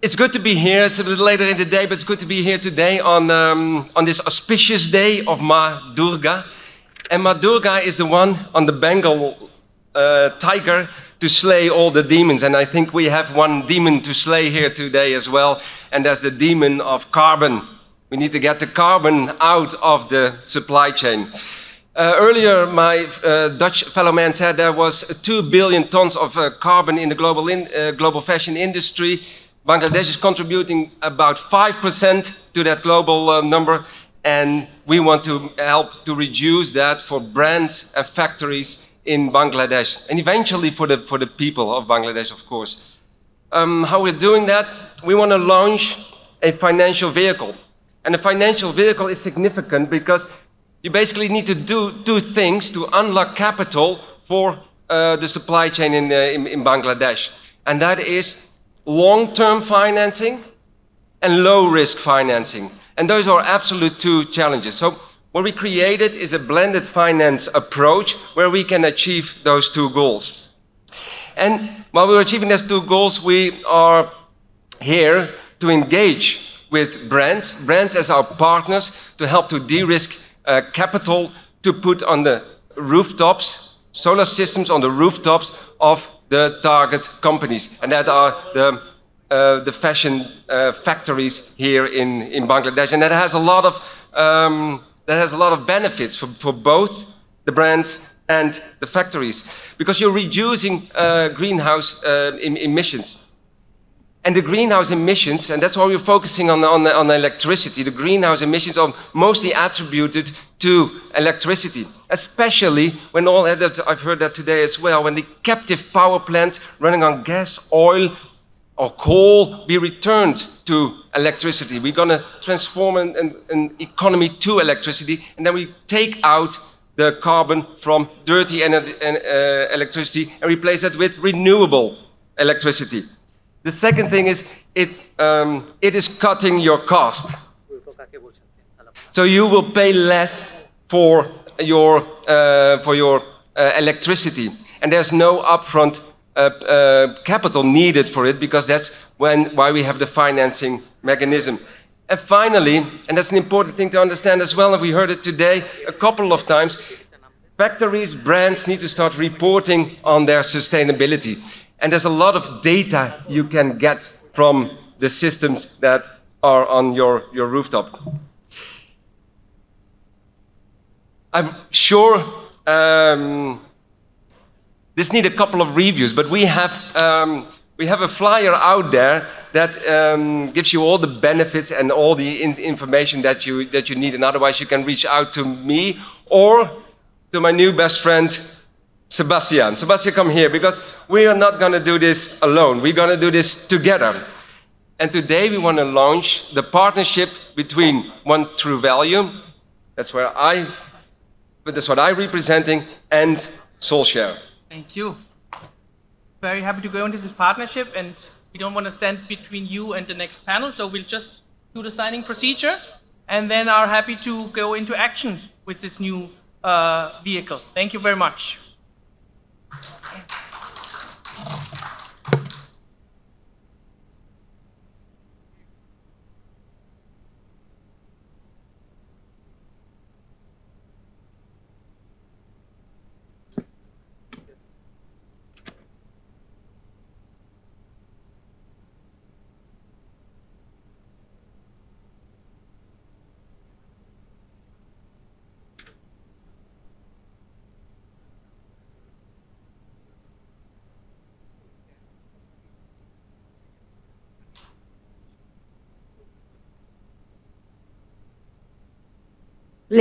It's good to be here. It's a little later in the day, but it's good to be here today on this auspicious day of Ma Durga. And Ma Durga is the one on the Bengal tiger to slay all the demons. And I think we have one demon to slay here today as well, and that's the demon of carbon. We need to get the carbon out of the supply chain. Earlier, my Dutch fellow man said there was 2 billion tons of carbon in the global fashion industry. Bangladesh is contributing about 5% to that global number, and we want to help to reduce that for brands and factories in Bangladesh, and eventually for the people of Bangladesh, of course. How we're doing that? We want to launch a financial vehicle. And a financial vehicle is significant because you basically need to do two things to unlock capital for the supply chain in Bangladesh. And that is long-term financing and low-risk financing. And those are absolute two challenges. So what we created is a blended finance approach where we can achieve those two goals. And while we're achieving those two goals, we are here to engage with brands as our partners to help to de-risk capital to put on the rooftops, solar systems on the rooftops of the target companies. And that are the fashion factories here in Bangladesh. And that has a lot of benefits for both the brands and the factories, because you're reducing greenhouse emissions. And the greenhouse emissions, and that's why we're focusing on electricity, the greenhouse emissions are mostly attributed to electricity, especially when I've heard that today as well, when the captive power plant running on gas, oil, or coal be returned to electricity. We're going to transform an economy to electricity, and then we take out the carbon from dirty electricity and replace that with renewable electricity. The second thing is it is cutting your cost. So you will pay less for your electricity, and there's no upfront capital needed for it, because that's why we have the financing mechanism. And finally, and that's an important thing to understand as well, and we heard it today a couple of times, factories, brands need to start reporting on their sustainability. And there's a lot of data you can get from the systems that are on your rooftop. I'm sure this needs a couple of reviews, but we have a flyer out there that gives you all the benefits and all the information that you need. And otherwise, you can reach out to me or to my new best friend, Sebastian. Sebastian, come here, because we are not going to do this alone. We're going to do this together. And today we want to launch the partnership between Onetruesolar, that's what I'm representing, and Soulshare. Thank you. Very happy to go into this partnership, and we don't want to stand between you and the next panel, so we'll just do the signing procedure and then are happy to go into action with this new vehicle. Thank you very much.